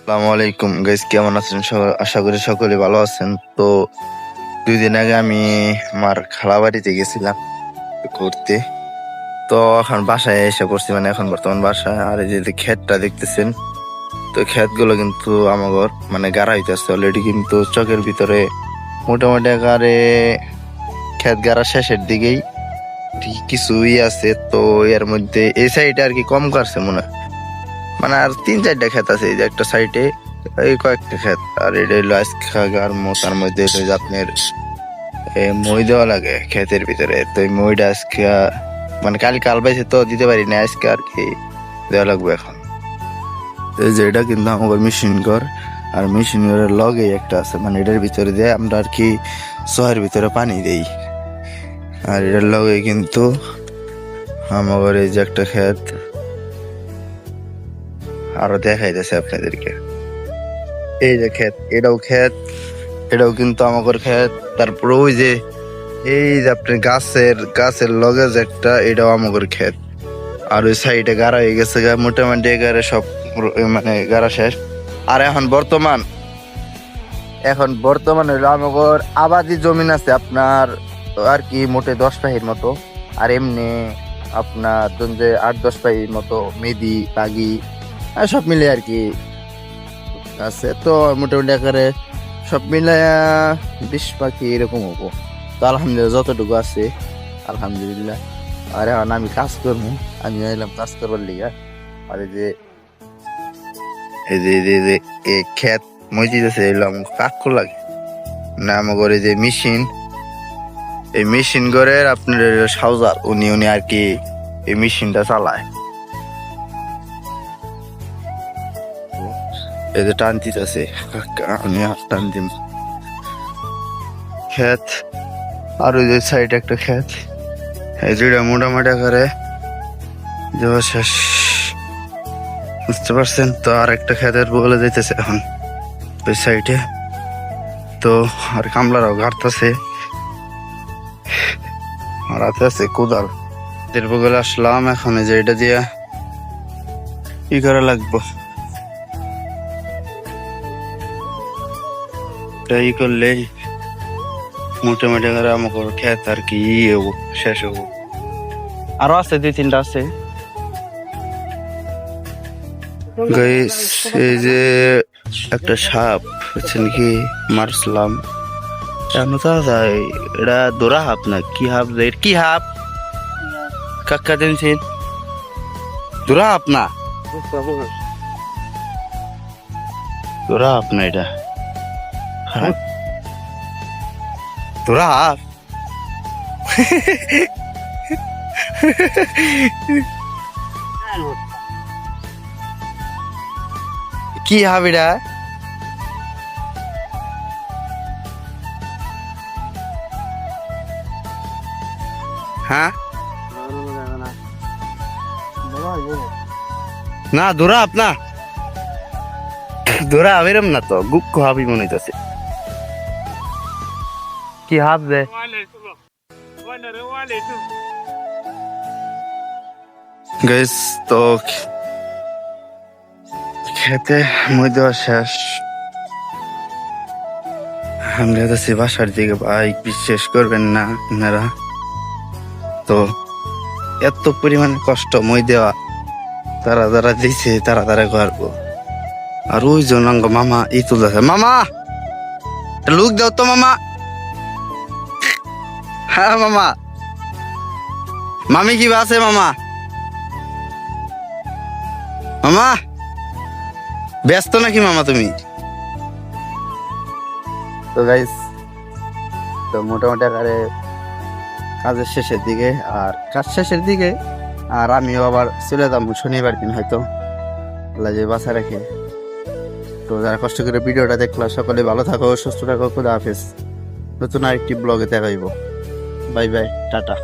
আসসালামু আলাইকুম গাইস, কেমন আছেন? আশা করি সকলে ভালো আছেন। তো 2 দিন আগে আমি আমার খালা বাড়িতে গেছিলাম ঘুরতে। তো এখন বাসায় এসে পড়ছি, মানে এখন বর্তমান বাসায়। আর এই যে ক্ষেতটা দেখতেছেন, তো ক্ষেতগুলো কিন্তু আমার মানে গাড়া হইতেছে অলরেডি, কিন্তু চকের ভিতরে মোটামুটি আকারে ক্ষেত গাড়া শেষের দিকেই কিছুই আছে। তো এর মধ্যে এই সাইডে আর কি কম করছে মনে হয়, মানে আর 3-4টা ক্ষেত আছে এই যে একটা সাইডে, এই কয়েকটা ক্ষেত। আর এটা হলো আজকা গার্মো, তার মধ্যে হলো যে আপনার মই দেওয়া লাগে ক্ষেতের ভিতরে। তো এই মইটা আজকে মানে কাল বাইছে, তো দিতে পারি না, আজকে আর কি দেওয়া লাগবে এখন। এই যে এটা কিন্তু আমার মেশিন ঘর, আর মেশিন ঘরের লগে একটা আছে, মানে এটার ভিতরে দিয়ে আমরা আর কি শহরের ভিতরে পানি দেই। আর এটার লগে কিন্তু আমার এই যে একটা ক্ষেত আরো দেখাই যাচ্ছে আপনাদেরকে। এই যে ক্ষেত, এটাও কিন্তু আমাদের ক্ষেত। তারপরে ওই যে এই যে আপনার গাছের লগে যে একটা, এটাও আমাদের ক্ষেত। আর ওই সাইডে গাড়া হয়ে গেছে, মোটামুটি এগারে সব মানে গাড়া শেষ। আর এখন বর্তমান হইলো আমাদের আবাদি জমিন আছে আপনার আর কি মোটে 10 পাহির মতো। আর এমনি আপনার ধরুন যে 8-10 পাহির মতো মেদি বাগি সব মিলে আর কি আছে। তো মোটামুটি আকারে সব মিলাইয়া 20 পাখি এরকম হবো। তো আলহামদুলিল্লাহ যতটুকু আছে আলহামদুলিল্লাহ। আর এখন আমি কাজ করবো, আমি এলাম কাজ করবার লিগা। আর এই যে এই ক্ষেত মসজিদ আছে, এগুলো আমার কাকু লাগে না। আমার এই যে এই মেশিন ঘরের আপনার সাউজার, উনি আর কি এই মেশিনটা চালায়। এই যে টান দিতেছে, আমি টান দিম ক্ষেত। আর ওই যে সাইড একটা ক্ষেত, এই দুইটা মোটামুটি করে যাওয়া শেষ, বুঝতে পারছেন? তো আর একটা ক্ষেতের বলে যাইতেছে এখন ওই সাইডে। তো আর কামলারাও গাড়তেছে, আর হাতে আছে কোদাল। এর বগলে আসলাম, এখন এই যে এটা দিয়া কি করা লাগবো, এই করলেই মোটামুটি করে আমাকে ক্ষেত আর কি হবো, শেষ হবো। আরো আছে 2-3টা আছে। গাইস এই যে একটা সাপ বুঝছেন কি মারছিলাম, কেন তা যায় এটা দোরা হাপ না কি হাপ, কি হাপ কাকা দিনছেন দোরা হাপ না, দোরা হাপ না এটা, হ্যাঁ দোরা হাপ। কি হাপ এটা? হ্যাঁ না দোরা হাপ না, দোরা হাবেরম না, তো গুক্ক হাবি মনে হইতেছে। কি হাব দে গাইস। তো খেতে মই দেওয়া শেষ, আমি যাচ্ছি বাসার দিকে। ভাই বিশ্বাস করবেন না আপনারা, তো এত পরিমাণে কষ্ট মই দেওয়া, তারা যারা দিছে তারা করবো। আর ওই জনাঙ্গ মামা এই তো দেখে, মামা লুক দাও তো মামা। হ্যাঁ মামা, মামি কি আছে মামা? মামা ব্যস্ত নাকি মামা তুমি? তো গাইস, তো মোটামুটি আকারে কাজের শেষের দিকে, আর কাজ শেষের দিকে। আর আমিও আবার চলে যাবো শনিবার দিন হয়তো, আল্লাহ যে বাঁচা রাখে। তো যারা কষ্ট করে ভিডিওটা দেখলো সকলে ভালো থাকো, সুস্থ থাকো, খুদা হাফেজ। নতুন আরেকটি ব্লগে দেখাইব। Bye bye, tata.